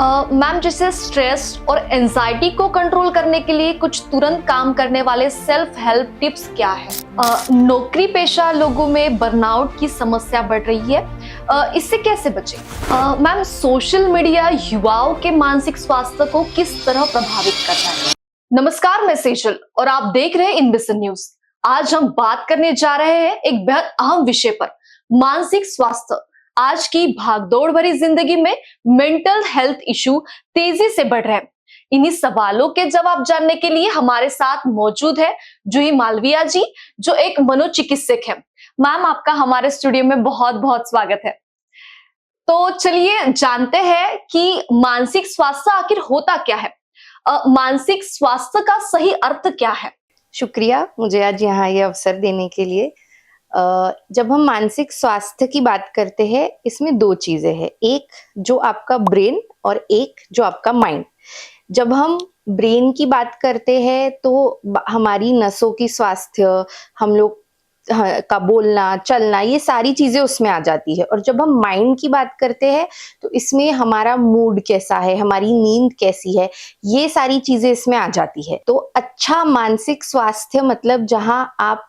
Ma'am जैसे stress और anxiety को कंट्रोल करने के लिए कुछ तुरंत काम करने वाले सेल्फ हेल्प टिप्स क्या है? नौकरी पेशा लोगों में बर्नआउट की समस्या बढ़ रही है, इससे कैसे बचें? मैम सोशल मीडिया युवाओं के मानसिक स्वास्थ्य को किस तरह प्रभावित कर रहा है? नमस्कार, मैं सेजल और आप देख रहे हैं इनबिसन न्यूज। आज हम बात करने जा रहे हैं एक बेहद अहम विषय पर, मानसिक स्वास्थ्य। आज की भागदौड़ भरी जिंदगी में मेंटल हेल्थ इशू तेजी से बढ़ रहे हैं। इन्हीं सवालों के जवाब जानने के लिए हमारे साथ मौजूद है जूही मालविया जी, जो एक मनोचिकित्सक है। मैम आपका हमारे स्टूडियो में बहुत बहुत स्वागत है। तो चलिए जानते हैं कि मानसिक स्वास्थ्य आखिर होता क्या है। मानसिक स्वास्थ्य का सही अर्थ क्या है? शुक्रिया मुझे आज यहाँ ये अवसर देने के लिए। जब हम मानसिक स्वास्थ्य की बात करते हैं, इसमें दो चीजें हैं, एक जो आपका ब्रेन और एक जो आपका माइंड। जब हम ब्रेन की बात करते हैं तो हमारी नसों की स्वास्थ्य, हम लोग का बोलना चलना, ये सारी चीजें उसमें आ जाती है। और जब हम माइंड की बात करते हैं तो इसमें हमारा मूड कैसा है, हमारी नींद कैसी है, ये सारी चीजें इसमें आ जाती है। तो अच्छा मानसिक स्वास्थ्य मतलब जहां आप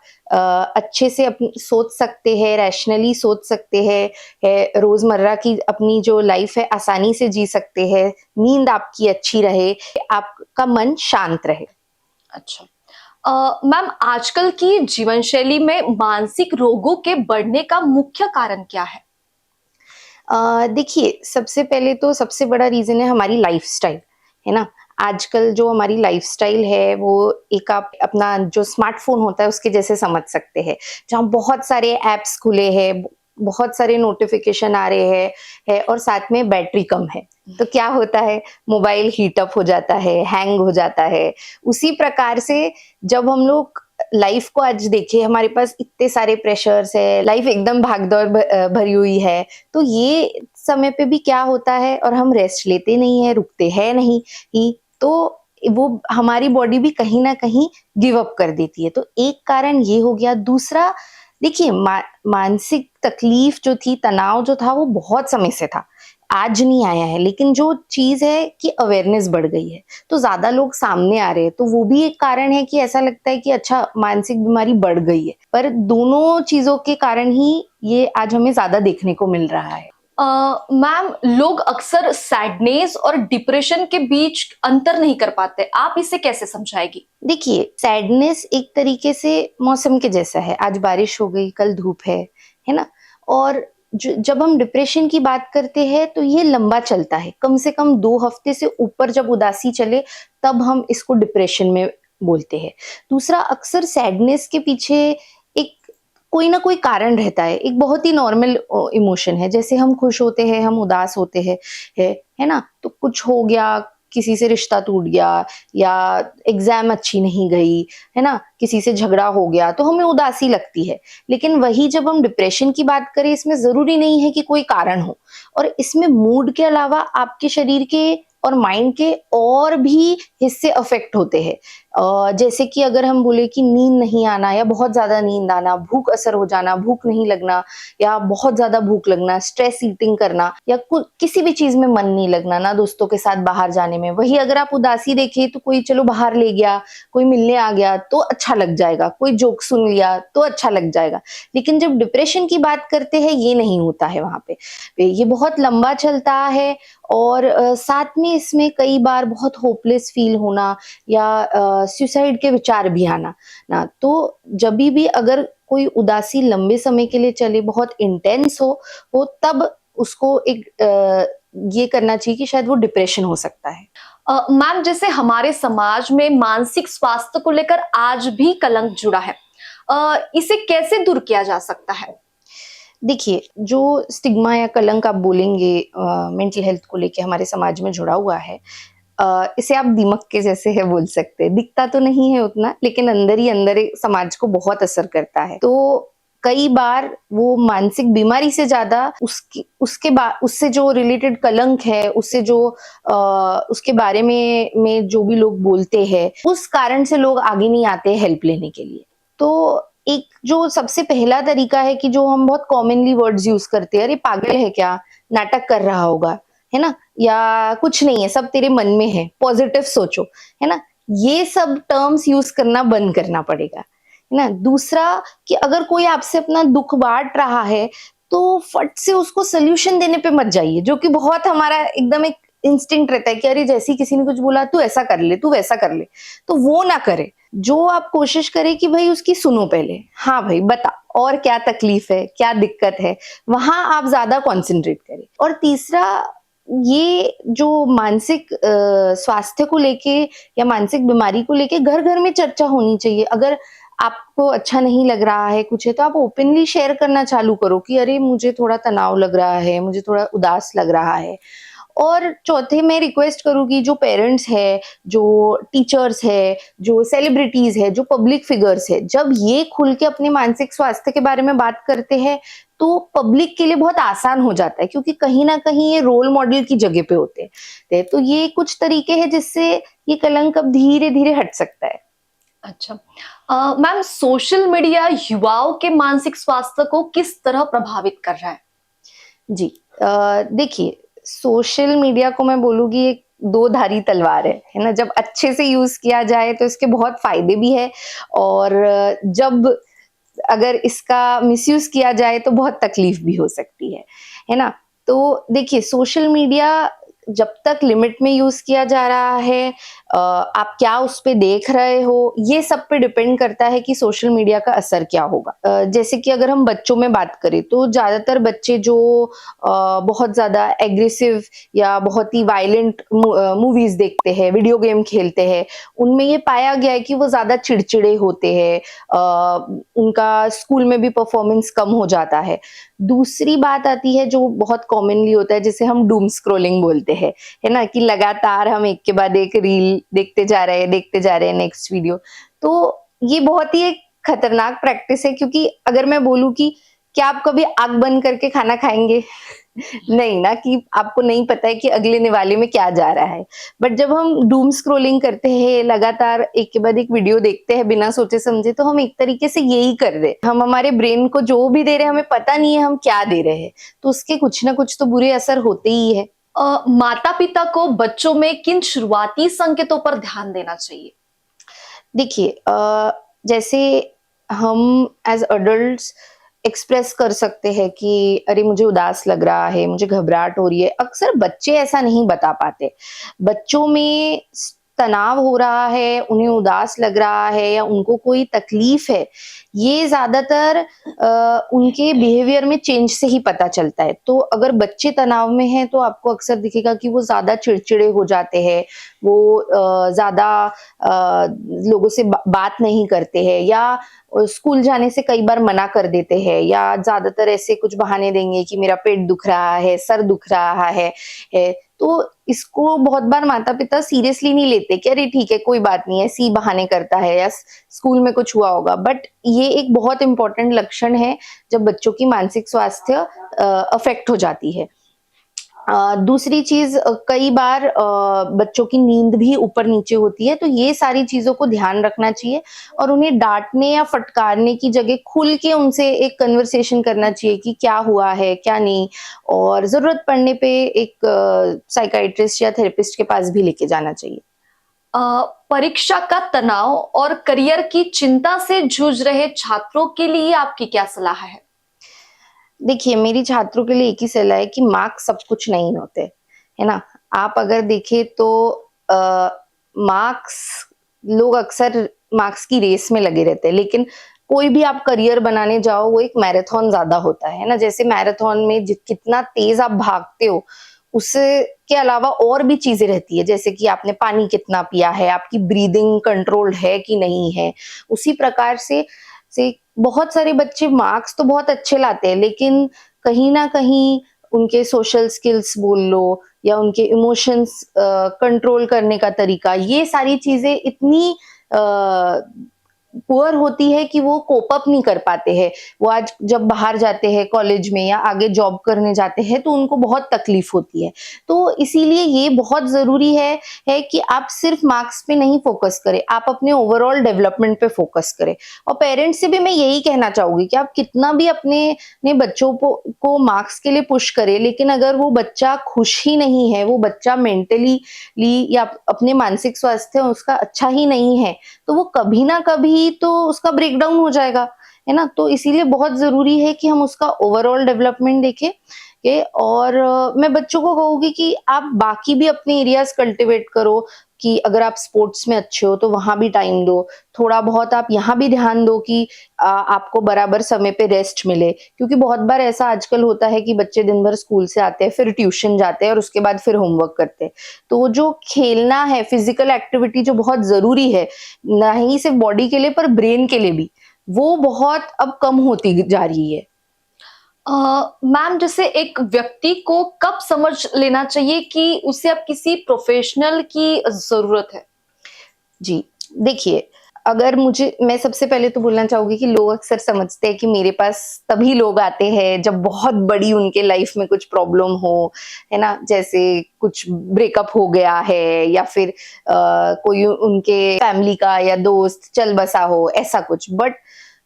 अच्छे से अपनी सोच सकते हैं, रैशनली सोच सकते हैं, रोजमर्रा की अपनी जो लाइफ है आसानी से जी सकते हैं, नींद आपकी अच्छी रहे, आपका मन शांत रहे। अच्छा मैम, आजकल की जीवन शैली में मानसिक रोगों के बढ़ने का मुख्य कारण क्या है? देखिए, सबसे पहले तो सबसे बड़ा रीजन है हमारी लाइफस्टाइल, है ना। आजकल जो हमारी लाइफस्टाइल है वो एक आप अपना जो स्मार्टफोन होता है उसके जैसे समझ सकते हैं, जहाँ बहुत सारे ऐप्स खुले हैं, बहुत सारे नोटिफिकेशन आ रहे हैं और साथ में बैटरी कम है। तो क्या होता है, मोबाइल हीट अप हो जाता है, हैंग हो जाता है। उसी प्रकार से जब हम लोग लाइफ को आज देखें, हमारे पास इतने सारे प्रेशर्स है, लाइफ एकदम भागदौड़ भरी हुई है, तो ये समय पे भी क्या होता है, और हम रेस्ट लेते नहीं है, रुकते हैं नहीं ही, तो वो हमारी बॉडी भी कहीं ना कहीं गिव अप कर देती है। तो एक कारण ये हो गया। दूसरा, देखिए मानसिक तकलीफ जो थी, तनाव जो था, वो बहुत समय से था, आज नहीं आया है। लेकिन जो चीज है कि अवेयरनेस बढ़ गई है, तो ज्यादा लोग सामने आ रहे हैं, तो वो भी एक कारण है कि ऐसा लगता है कि अच्छा मानसिक बीमारी बढ़ गई है। पर दोनों चीजों के कारण ही ये आज हमें ज्यादा देखने को मिल रहा है। मैम लोग अक्सर सैडनेस और डिप्रेशन के बीच अंतर नहीं कर पाते, आप इसे कैसे समझाएगी? देखिए, सैडनेस एक तरीके से मौसम के जैसा है, आज बारिश हो गई, कल धूप है ना। और जब हम डिप्रेशन की बात करते हैं तो ये लंबा चलता है, कम से कम 2 हफ्ते से ऊपर जब उदासी चले तब हम इसको डिप्रेशन में बोलते हैं। दूसरा, अक्सर सैडनेस के पीछे एक कोई ना कोई कारण रहता है, एक बहुत ही नॉर्मल इमोशन है। जैसे हम खुश होते हैं, हम उदास होते हैं, है ना। तो कुछ हो गया, किसी से रिश्ता टूट गया, या एग्जाम अच्छी नहीं गई, है ना, किसी से झगड़ा हो गया, तो हमें उदासी लगती है। लेकिन वही जब हम डिप्रेशन की बात करें, इसमें जरूरी नहीं है कि कोई कारण हो, और इसमें मूड के अलावा आपके शरीर के और माइंड के और भी हिस्से अफेक्ट होते हैं। जैसे कि अगर हम बोले कि नींद नहीं आना, या बहुत ज्यादा नींद आना, भूख असर हो जाना, भूख नहीं लगना, या बहुत ज्यादा भूख लगना, स्ट्रेस ईटिंग करना, या किसी भी चीज में मन नहीं लगना, ना दोस्तों के साथ बाहर जाने में। वही अगर आप उदासी देखें तो कोई चलो बाहर ले गया, कोई मिलने आ गया तो अच्छा लग जाएगा, कोई जोक सुन लिया तो अच्छा लग जाएगा। लेकिन जब डिप्रेशन की बात करते हैं, ये नहीं होता है वहां पे, ये बहुत लंबा चलता है। और साथ में इसमें कई बार बहुत होपलेस फील होना, या सुसाइड के विचार भी आना ना। तो जब भी अगर कोई उदासी लंबे समय के लिए चले, बहुत इंटेंस हो तब उसको एक ये करना चाहिए कि शायद वो डिप्रेशन हो सकता है। मैम जैसे हमारे समाज में मानसिक स्वास्थ्य को लेकर आज भी कलंक जुड़ा है, इसे कैसे दूर किया जा सकता है? देखिए, जो स्टिग्मा या कलंक आप बोलेंगे मेंटल हेल्थ को लेके हमारे समाज में जुड़ा हुआ है, इसे आप दीमक के जैसे है बोल सकते हैं। दिखता तो नहीं है उतना, लेकिन अंदर ही अंदर समाज को बहुत असर करता है। तो कई बार वो मानसिक बीमारी से ज्यादा उससे जो रिलेटेड कलंक है, उससे जो उसके बारे में जो भी लोग बोलते हैं, उस कारण से लोग आगे नहीं आते हेल्प लेने के लिए। तो एक जो सबसे पहला तरीका है कि जो हम बहुत कॉमनली वर्ड्स यूज करते हैं, अरे पागल है क्या, नाटक कर रहा होगा, है ना, या कुछ नहीं है, सब तेरे मन में है, पॉजिटिव सोचो, है ना, ये सब टर्म्स यूज करना बंद करना पड़ेगा, है ना। दूसरा कि अगर कोई आपसे अपना दुख बांट रहा है तो फट से उसको सोल्यूशन देने पे मत जाइए, जो कि बहुत हमारा एकदम एक इंस्टिंक्ट रहता है कि अरे जैसे ही किसी ने कुछ बोला तू ऐसा कर ले, तू वैसा कर ले, तो वो ना करे। जो आप कोशिश करें कि भाई उसकी सुनो पहले, हाँ भाई बता और क्या तकलीफ है, क्या दिक्कत है, वहां आप ज्यादा कॉन्सेंट्रेट करें। और तीसरा, ये जो मानसिक स्वास्थ्य को लेके या मानसिक बीमारी को लेके घर घर में चर्चा होनी चाहिए। अगर आपको अच्छा नहीं लग रहा है कुछ है तो आप ओपनली शेयर करना चालू करो कि अरे मुझे थोड़ा तनाव लग रहा है, मुझे थोड़ा उदास लग रहा है। और चौथे, मैं रिक्वेस्ट करूंगी जो पेरेंट्स है, जो टीचर्स है, जो सेलिब्रिटीज है, जो पब्लिक फिगर्स है, जब ये खुल के अपने मानसिक स्वास्थ्य के बारे में बात करते हैं तो पब्लिक के लिए बहुत आसान हो जाता है, क्योंकि कहीं ना कहीं ये रोल मॉडल की जगह पे होते हैं। तो ये कुछ तरीके हैं जिससे ये कलंक अब धीरे धीरे हट सकता है। अच्छा, मैम, सोशल मीडिया युवाओं के मानसिक स्वास्थ्य को किस तरह प्रभावित कर रहा है? जी, देखिए, सोशल मीडिया को मैं बोलूँगी एक दो धारी तलवार है ना? जब अच्छे से यूज़ किया जाए तो इसके बहुत फ़ायदे भी है, और जब अगर इसका मिसयूज़ किया जाए तो बहुत तकलीफ भी हो सकती है ना? तो देखिए, सोशल मीडिया जब तक लिमिट में यूज़ किया जा रहा है, आप क्या उस पे देख रहे हो, ये सब पे डिपेंड करता है कि सोशल मीडिया का असर क्या होगा। जैसे कि अगर हम बच्चों में बात करें तो ज़्यादातर बच्चे जो बहुत ज़्यादा एग्रेसिव या बहुत ही वायलेंट मूवीज़ देखते हैं, वीडियो गेम खेलते हैं, उनमें ये पाया गया है कि वो ज़्यादा चिड़चिड़े होते हैं, उनका स्कूल में भी परफॉर्मेंस कम हो जाता है। दूसरी बात आती है जो बहुत कॉमनली होता है, जिसे हम डूम स्क्रॉलिंग बोलते हैं, है ना? कि लगातार हम एक के बाद एक रील देखते जा रहे हैं नेक्स्ट वीडियो। तो ये बहुत ही एक खतरनाक प्रैक्टिस है, क्योंकि अगर मैं बोलूँ कि क्या आप कभी आँख बंद करके खाना खाएँगे? नहीं ना, कि आपको नहीं पता है कि अगले निवाले में क्या जा रहा है। बट जब हम डूम स्क्रॉलिंग करते हैं, लगातार एक के बाद एक वीडियो देखते हैं बिना सोचे-समझे, तो हम एक तरीके से यही कर रहे हैं। हम हमारे ब्रेन को जो भी दे रहे हैं, हमें पता नहीं है हम क्या दे रहे हैं। तो उसके कुछ ना कुछ तो बुरे असर होते ही है। माता-पिता को बच्चों में किन शुरुआती संकेतों पर ध्यान देना चाहिए? देखिए, जैसे हम एज अडल्ट्स एक्सप्रेस कर सकते हैं कि अरे मुझे उदास लग रहा है, मुझे घबराहट हो रही है। अक्सर बच्चे ऐसा नहीं बता पाते। बच्चों में तनाव हो रहा है, उन्हें उदास लग रहा है या उनको कोई तकलीफ है, ये ज्यादातर उनके बिहेवियर में चेंज से ही पता चलता है। तो अगर बच्चे तनाव में हैं तो आपको अक्सर दिखेगा कि वो ज्यादा चिड़चिड़े हो जाते हैं, वो ज्यादा लोगों से बात नहीं करते हैं, या स्कूल जाने से कई बार मना कर देते हैं, या ज्यादातर ऐसे कुछ बहाने देंगे कि मेरा पेट दुख रहा है, सर दुख रहा है। तो इसको बहुत बार माता-पिता सीरियसली नहीं लेते कि अरे ठीक है, कोई बात नहीं है, ऐसे ही बहाने करता है या स्कूल में कुछ हुआ होगा। बट ये एक बहुत इंपॉर्टेंट लक्षण है जब बच्चों की मानसिक स्वास्थ्य अफेक्ट हो जाती है। दूसरी चीज़, कई बार बच्चों की नींद भी ऊपर-नीचे होती है, तो ये सारी चीज़ों को ध्यान रखना चाहिए, और उन्हें डाँटने या फटकारने की जगह खुल के उनसे एक कन्वर्सेशन करना चाहिए कि क्या हुआ है, क्या नहीं, और ज़रूरत पड़ने पे एक साइकियाट्रिस्ट या थेरेपिस्ट के पास भी लेके जाना चाहिए। अ, परीक्षा का तनाव और करियर की चिंता से जूझ रहे छात्रों के लिए आपकी क्या सलाह है? देखिए, मेरी छात्रों के लिए एक ही सलाह है कि मार्क्स सब कुछ नहीं होते, है ना? आप अगर देखें तो मार्क्स, लोग अक्सर मार्क्स की रेस में लगे रहते हैं, लेकिन कोई भी आप करियर बनाने जाओ वो एक मैराथन ज़्यादा होता है ना? जैसे मैराथन में कितना तेज़ आप भागते हो, उससे के अलावा और भी चीज़ें रहती है, जैसे कि आपने पानी कितना पिया है, आपकी ब्रीदिंग कंट्रोल्ड है कि नहीं है। उसी प्रकार से बहुत सारे बच्चे मार्क्स तो बहुत अच्छे लाते हैं, लेकिन कहीं न कहीं उनके सोशल स्किल्स बोल लो या उनके इमोशंस कंट्रोल करने का तरीका, ये सारी चीज़ें इतनी पुअर होती है कि वो कोप अप नहीं कर पाते हैं। वो आज जब बाहर जाते हैं कॉलेज में या आगे जॉब करने जाते हैं तो उनको बहुत तकलीफ होती है। तो इसीलिए ये बहुत ज़रूरी है कि आप सिर्फ मार्क्स पे नहीं फोकस करें, आप अपने ओवरऑल डेवलपमेंट पे फोकस करें। और पेरेंट्स से भी मैं यही कहना चाहूँगी कि आप कितना भी अपने बच्चों को मार्क्स के लिए पुश करें, लेकिन अगर वो बच्चा खुश ही नहीं है, वो बच्चा मेंटली या अपने मानसिक स्वास्थ्य उसका अच्छा ही नहीं है, तो वो कभी ना कभी तो उसका ब्रेकडाउन हो जाएगा, है ना? तो इसीलिए बहुत ज़रूरी है कि हम उसका ओवरऑल डेवलपमेंट देखें और मैं बच्चों को कहूँगी कि आप बाकी भी अपने एरियाज़ कल्टीवेट करो कि अगर आप स्पोर्ट्स में अच्छे हो तो वहाँ भी टाइम दो। थोड़ा बहुत आप यहाँ भी ध्यान दो कि आपको बराबर समय पे रेस्ट मिले, क्योंकि बहुत बार ऐसा आजकल होता है कि बच्चे दिन भर स्कूल से आते हैं, फिर ट्यूशन जाते हैं और उसके बाद फिर होमवर्क करते हैं। तो वो जो खेलना है, फिजिकल एक्टिविटी जो बहुत ज़रूरी है, ना ही सिर्फ बॉडी के लिए पर ब्रेन के लिए भी, वो बहुत अब कम होती जा रही है। मैम, जैसे एक व्यक्ति को कब समझ लेना चाहिए कि उसे अब किसी प्रोफेशनल की ज़रूरत है? जी, देखिए, अगर मैं सबसे पहले तो बोलना चाहूँगी कि लोग अक्सर समझते हैं कि मेरे पास तभी लोग आते हैं जब बहुत बड़ी उनके लाइफ में कुछ प्रॉब्लम हो, है ना? जैसे कुछ ब्रेकअप हो गया है या फिर कोई उनके फैमिली का या दोस्त चल बसा हो, ऐसा कुछ। बट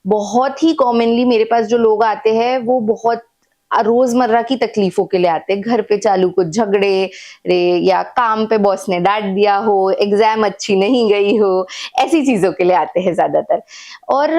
बहुत ही कॉमनली मेरे पास जो लोग आते हैं वो बहुत रोजमर्रा की तकलीफों के लिए आते हैं। घर पे चालू कुछ झगड़े रे या काम पे बॉस ने डांट दिया हो, एग्जाम अच्छी नहीं गई हो, ऐसी चीजों के लिए आते हैं ज्यादातर। और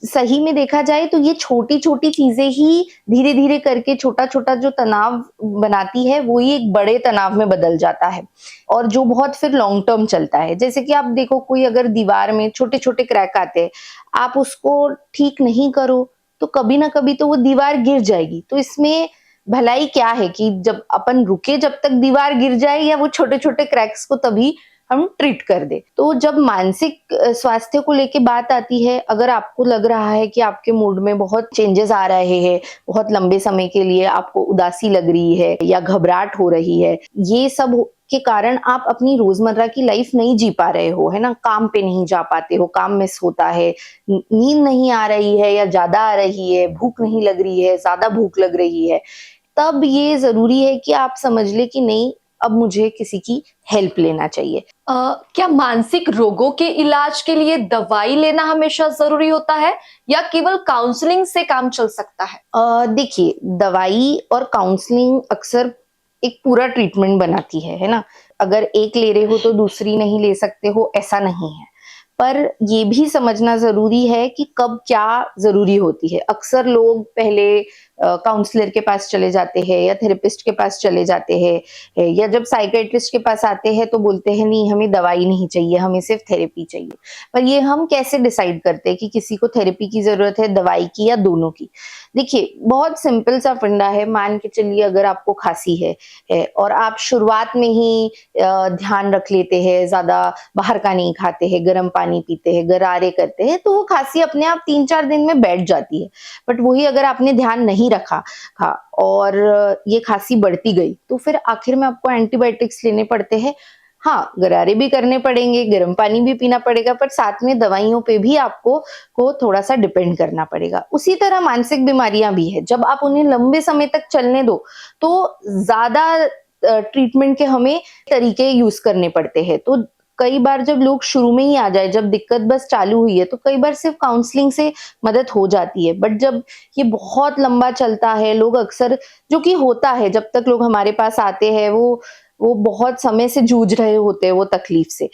सही में देखा जाए तो ये छोटी छोटी चीजें ही धीरे धीरे करके छोटा छोटा जो तनाव बनाती है वो ही एक बड़े तनाव में बदल जाता है, और जो बहुत फिर लॉन्ग टर्म चलता है। जैसे कि आप देखो, कोई अगर दीवार में छोटे छोटे क्रैक आते हैं, आप उसको ठीक नहीं करो तो कभी ना कभी तो वो दीवार गिर जाएगी। तो इसमें भलाई क्या है कि जब अपन रुके जब तक दीवार गिर जाए, या वो छोटे छोटे क्रैक्स को तभी हम ट्रीट कर दे। तो जब मानसिक स्वास्थ्य को लेके बात आती है, अगर आपको लग रहा है कि आपके मूड में बहुत चेंजेस आ रहे हैं, बहुत लंबे समय के लिए आपको उदासी लग रही है या घबराहट हो रही है, ये सब के कारण आप अपनी रोजमर्रा की लाइफ नहीं जी पा रहे हो, है ना? काम पे नहीं जा पाते हो, काम मिस होता है, नींद नहीं आ रही है या ज्यादा आ रही है, भूख नहीं लग रही है, ज्यादा भूख लग रही है, तब ये जरूरी है कि आप समझ ले कि नहीं, अब मुझे किसी की हेल्प लेना चाहिए। क्या मानसिक रोगों के इलाज के लिए दवाई लेना हमेशा ज़रूरी होता है या केवल काउंसलिंग से काम चल सकता है? देखिए, दवाई और काउंसलिंग अक्सर एक पूरा ट्रीटमेंट बनाती है ना? अगर एक ले रहे हो तो दूसरी नहीं ले सकते हो, ऐसा नहीं है। पर ये भी समझना ज़रूरी है कि कब क्या ज़रूरी होती है। अक्सर लोग पहले काउंसलर के पास चले जाते हैं या थेरेपिस्ट के पास चले जाते हैं, या जब साइकियाट्रिस्ट के पास आते हैं तो बोलते हैं नहीं, हमें दवाई नहीं चाहिए, हमें सिर्फ थेरेपी चाहिए। पर ये हम कैसे डिसाइड करते हैं कि किसी को थेरेपी की ज़रूरत है, दवाई की या दोनों की? देखिए, बहुत सिंपल सा फंडा है। मान के चलिए, अगर आपको खाँसी है और आप शुरुआत में ही ध्यान रख लेते हैं, ज़्यादा बाहर का नहीं खाते हैं, गर्म पानी पीते हैं, गरारे करते हैं, तो वो खाँसी अपने आप 3-4 दिन में बैठ जाती है। बट वही अगर आपने ध्यान नहीं रखा और ये खाँसी बढ़ती गई, तो फिर आखिर में आपको एंटीबायोटिक्स लेने पड़ते हैं। हाँ, गरारे भी करने पड़ेंगे, गर्म पानी भी पीना पड़ेगा, पर साथ में दवाइयों पे भी आपको थोड़ा-सा डिपेंड करना पड़ेगा। उसी तरह मानसिक बीमारियाँ भी हैं, जब आप उन्हें लंबे समय तक चलने दो, तो ज़्यादा ट्रीटमेंट के हमें तरीके यूज़ करने पड़ते हैं। तो कई बार जब लोग शुरू में ही आ जाए, जब दिक्कत बस चालू हुई है, तो कई बार सिर्फ काउंसलिंग से मदद हो जाती है। बट जब ये बहुत लंबा चलता है, लोग अक्सर, जो कि होता है, जब तक लोग हमारे पास आते हैं वो बहुत समय से जूझ रहे होते हैं वो तकलीफ से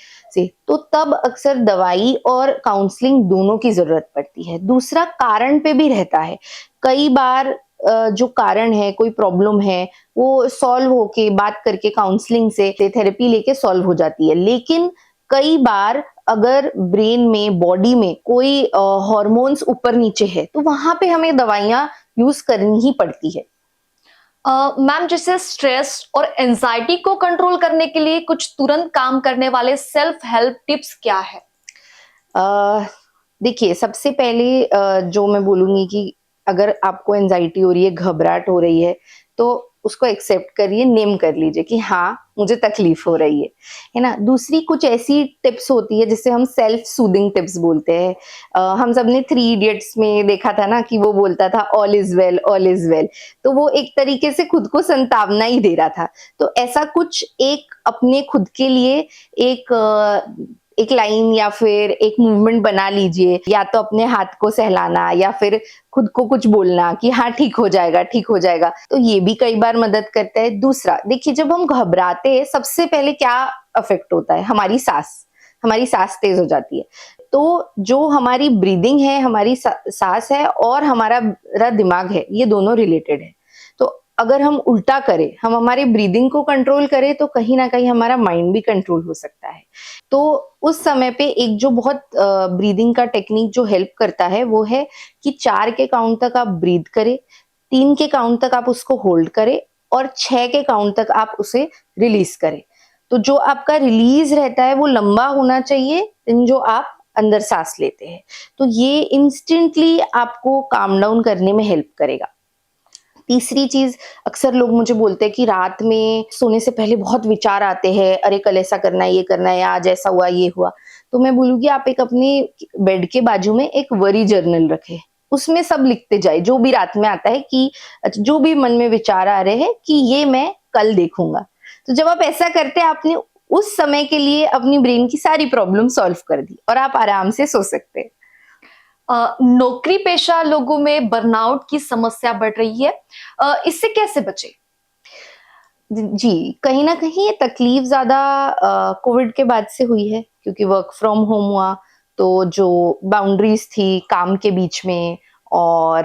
तो तब अक्सर दवाई और काउंसलिंग दोनों की जरूरत पड़ती है। दूसरा, कारण पे भी रहता है। कई बार जो कारण है, कोई प्रॉब्लम है, वो सॉल्व होके, बात करके, काउंसलिंग से, थेरेपी लेके सॉल्व हो जाती है। लेकिन कई बार अगर ब्रेन में, बॉडी में कोई हॉर्मोन्स ऊपर नीचे है, तो वहां पे हमें दवाइयां यूज करनी ही पड़ती है। मैम, जैसे स्ट्रेस और एंजाइटी को कंट्रोल करने के लिए कुछ तुरंत काम करने वाले सेल्फ हेल्प टिप्स क्या है? देखिए, सबसे पहले जो मैं बोलूंगी कि अगर आपको एंजाइटी हो रही है, घबराहट हो रही है, तो उसको एक्सेप्ट करिए, नेम कर लीजिए कि हाँ, मुझे तकलीफ हो रही है ना। दूसरी कुछ ऐसी टिप्स होती है जिसे हम सेल्फ सूदिंग टिप्स बोलते हैं। हम सबने थ्री इडियट्स में देखा था ना कि वो बोलता था all is well, all is well. तो वो एक तरीके से खुद को संतावना ही दे रहा था। तो ऐसा कुछ एक अपने खुद के लिए एक लाइन या फिर एक मूवमेंट बना लीजिए, या तो अपने हाथ को सहलाना या फिर खुद को कुछ बोलना कि हाँ ठीक हो जाएगा, ठीक हो जाएगा। तो ये भी कई बार मदद करता है। दूसरा देखिए, जब हम घबराते हैं सबसे पहले क्या अफेक्ट होता है, हमारी सांस तेज हो जाती है। तो जो हमारी ब्रीदिंग है, हमारी सांस है और हमारा दिमाग है, ये दोनों रिलेटेड है। तो अगर हम उल्टा करें, हम हमारे ब्रीदिंग को कंट्रोल करें, तो कहीं ना कहीं हमारा माइंड भी कंट्रोल हो सकता है। तो उस समय पे एक जो बहुत ब्रीदिंग का टेक्निक जो हेल्प करता है वो है कि 4 के काउंट तक आप ब्रीद करें, 3 के काउंट तक आप उसको होल्ड करें और 6 के काउंट तक आप उसे रिलीज करें। तो जो आपका रिलीज रहता है वो लंबा होना चाहिए देन जो आप अंदर सांस लेते हैं। तो ये इंस्टेंटली आपको काम डाउन करने में हेल्प करेगा। तीसरी चीज, अक्सर लोग मुझे बोलते हैं कि रात में सोने से पहले बहुत विचार आते हैं, अरे कल ऐसा करना है, ये करना है, आज ऐसा हुआ, ये हुआ। तो मैं बोलूंगी आप एक अपने बेड के बाजू में एक वरी जर्नल रखें, उसमें सब लिखते जाए जो भी रात में आता है, कि जो भी मन में विचार आ रहे हैं कि ये मैं कल देखूंगा। तो जब आप ऐसा करते हैं, आपने उस समय के लिए अपनी ब्रेन की सारी प्रॉब्लम सॉल्व कर दी और आप आराम से सो सकते हैं। नौकरी पेशा लोगों में बर्नआउट की समस्या बढ़ रही है, इससे कैसे बचे? जी, कहीं न कहीं ये तकलीफ ज़्यादा कोविड के बाद से हुई है, क्योंकि वर्क फ्रॉम होम हुआ, तो जो बाउंड्रीज़ थी काम के बीच में और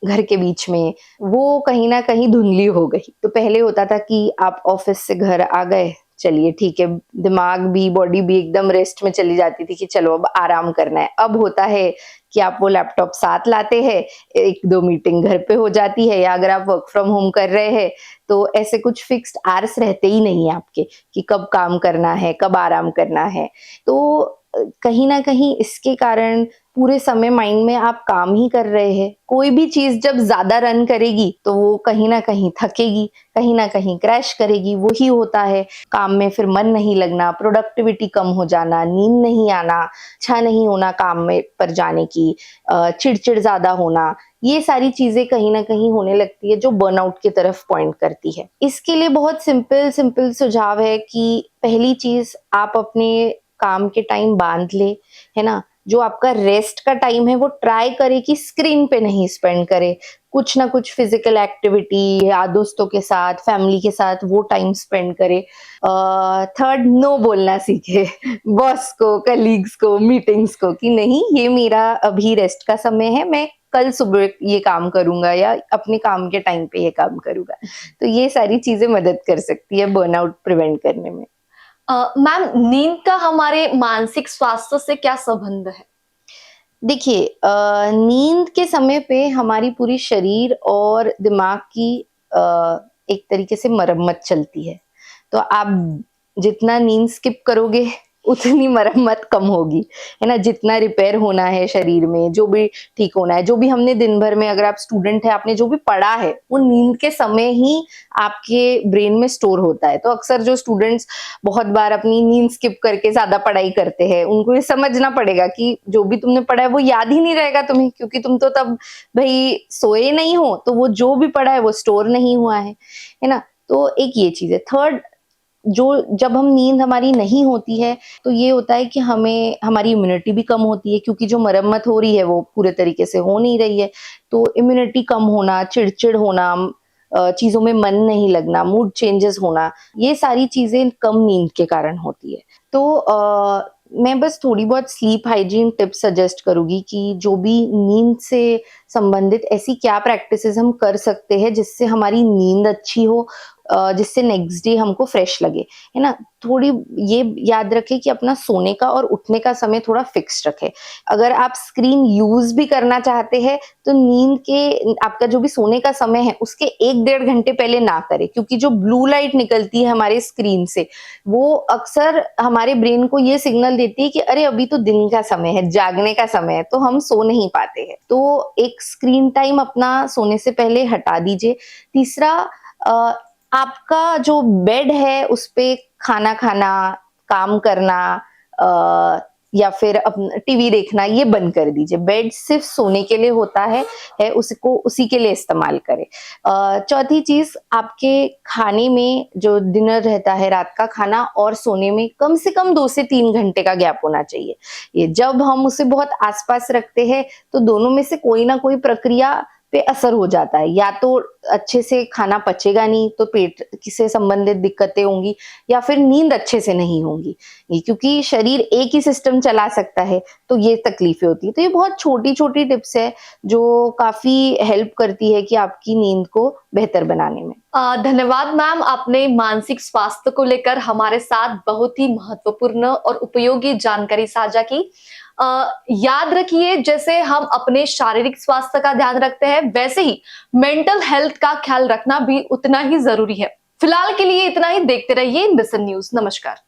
घर के बीच में, वो कहीं न कहीं धुंधली हो गई। तो पहले होता था कि आप ऑफ़िस से घर आ गए, चलिए ठीक है, दिमाग भी, बॉडी भी एकदम रेस्ट में चली जाती थी कि चलो अब आराम करना है। अब होता है कि आप वो लैपटॉप साथ लाते हैं, 1-2 मीटिंग घर पे हो जाती है, या अगर आप वर्क फ्रॉम होम कर रहे हैं, तो ऐसे कुछ फिक्स्ड आवर्स रहते ही नहीं है आपके कि कब काम करना है, कब आराम करना है। तो कहीं न कहीं इसके कारण पूरे समय माइंड में आप काम ही कर रहे हैं। कोई भी चीज़ जब ज़्यादा रन करेगी, तो वो कहीं न कहीं थकेगी, कहीं न कहीं क्रैश करेगी, वो ही होता है। काम में फिर मन नहीं लगना, प्रोडक्टिविटी कम हो जाना, नींद नहीं आना, इच्छा नहीं होना काम में पर जाने की, चिड़चिड़ ज़्यादा होना, ये सारी चीज़ें कहीं न कहीं होने लगती है जो बर्नआउट की तरफ पॉइंट करती है। इसके लिए बहुत सिंपल सुझाव है कि पहली चीज़, आप अपने काम के टाइम बाँध ले, है ना? जो आपका रेस्ट का टाइम है वो ट्राई करे कि स्क्रीन पे नहीं स्पेंड करे। कुछ ना कुछ फिज़िकल एक्टिविटी या दोस्तों के साथ, फैमिली के साथ वो टाइम स्पेंड करे। थर्ड, नो बोलना सीखे बॉस को, कलीग्स को, मीटिंग्स को कि नहीं, ये मेरा अभी रेस्ट का समय है, मैं कल सुबह ये काम करूँगा या अपने काम के टाइम पे ये काम करूँगा। तो ये सारी चीज़ें मदद कर सकती है बर्नआउट प्रिवेंट करने में। मैम, नींद का हमारे मानसिक स्वास्थ्य से क्या संबंध है? देखिए, नींद के समय पे हमारी पूरी शरीर और दिमाग की एक तरीके से मरम्मत चलती है। तो आप जितना नींद स्किप करोगे उतनी मरम्मत कम होगी, है ना? जितना रिपेयर होना है शरीर में, जो भी ठीक होना है, जो भी हमने दिन भर में, अगर आप स्टूडेंट हैं, आपने जो भी पढ़ा है, वो नींद के समय ही आपके ब्रेन में स्टोर होता है। तो अक्सर जो स्टूडेंट्स बहुत बार अपनी नींद स्किप करके ज़्यादा पढ़ाई करते हैं, उनको ये समझना पड़ेगा कि जो भी तुमने पढ़ा है वो याद ही नहीं रहेगा तुम्हें, क्योंकि तुम तो तब भई सोए नहीं हो, तो वो जो भी पढ़ा है वो स्टोर नहीं हुआ है ना? तो एक ये चीज़ है। थर्ड, जो जब हम नींद हमारी नहीं होती है, तो ये होता है कि हमें हमारी इम्यूनिटी भी कम होती है, क्योंकि जो मरम्मत हो रही है वो पूरे तरीके से हो नहीं रही है। तो इम्यूनिटी कम होना, चिड़चिड़ होना, चीज़ों में मन नहीं लगना, मूड चेंजेस होना, ये सारी चीज़ें कम नींद के कारण होती है। तो मैं बस थोड़ी बहुत स्लीप हाइजीन टिप्स सजेस्ट करूँगी कि जो भी नींद से संबंधित ऐसी क्या प्रैक्टिसेस हम कर सकते हैं जिससे हमारी नींद अच्छी हो, जिससे नेक्स्ट डे हमको फ्रेश लगे, है ना? थोड़ी ये याद रखें कि अपना सोने का और उठने का समय थोड़ा फिक्स रखें। अगर आप स्क्रीन यूज़ भी करना चाहते हैं, तो नींद के आपका जो भी सोने का समय है, उसके 1 डेढ़ घंटे पहले ना करें, क्योंकि जो ब्लू लाइट निकलती है हमारे स्क्रीन से, वो अक्सर हमारे ब्रेन को ये सिग्नल देती है कि अरे अभी तो दिन का समय है, जागने का समय है, तो हम सो नहीं पाते हैं। तो एक स्क्रीन टाइम अपना सोने से पहले हटा दीजिए। तीसरा, आपका जो बेड है उस पे खाना खाना, काम करना या फिर टीवी देखना ये बंद कर दीजिए। बेड सिर्फ सोने के लिए होता है उसको उसी के लिए इस्तेमाल करें। चौथी चीज, आपके खाने में जो डिनर रहता है, रात का खाना और सोने में कम से कम 2 से 3 घंटे का गैप होना चाहिए। ये जब हम उसे बहुत आसपास रखते हैं तो दोनों में से कोई ना कोई प्रक्रिया पे असर हो जाता है। या तो अच्छे से खाना पचेगा नहीं तो पेट से संबंधित दिक्कतें होंगी, या फिर नींद अच्छे से नहीं होगी। ये क्योंकि शरीर एक ही सिस्टम चला सकता है तो ये तकलीफें होती है। तो ये बहुत छोटी-छोटी टिप्स है जो काफ़ी हेल्प करती है कि आपकी नींद को बेहतर बनाने में। धन्यवाद मैम, आपने मानसिक स्वास्थ्य को लेकर हमारे साथ बहुत ही महत्वपूर्ण और उपयोगी जानकारी साझा की। याद रखिए, जैसे हम अपने शारीरिक स्वास्थ्य का ध्यान रखते हैं, वैसे ही मेंटल हेल्थ का ख्याल रखना भी उतना ही जरूरी है। फिलहाल के लिए इतना ही। देखते रहिए इंडसन न्यूज। नमस्कार।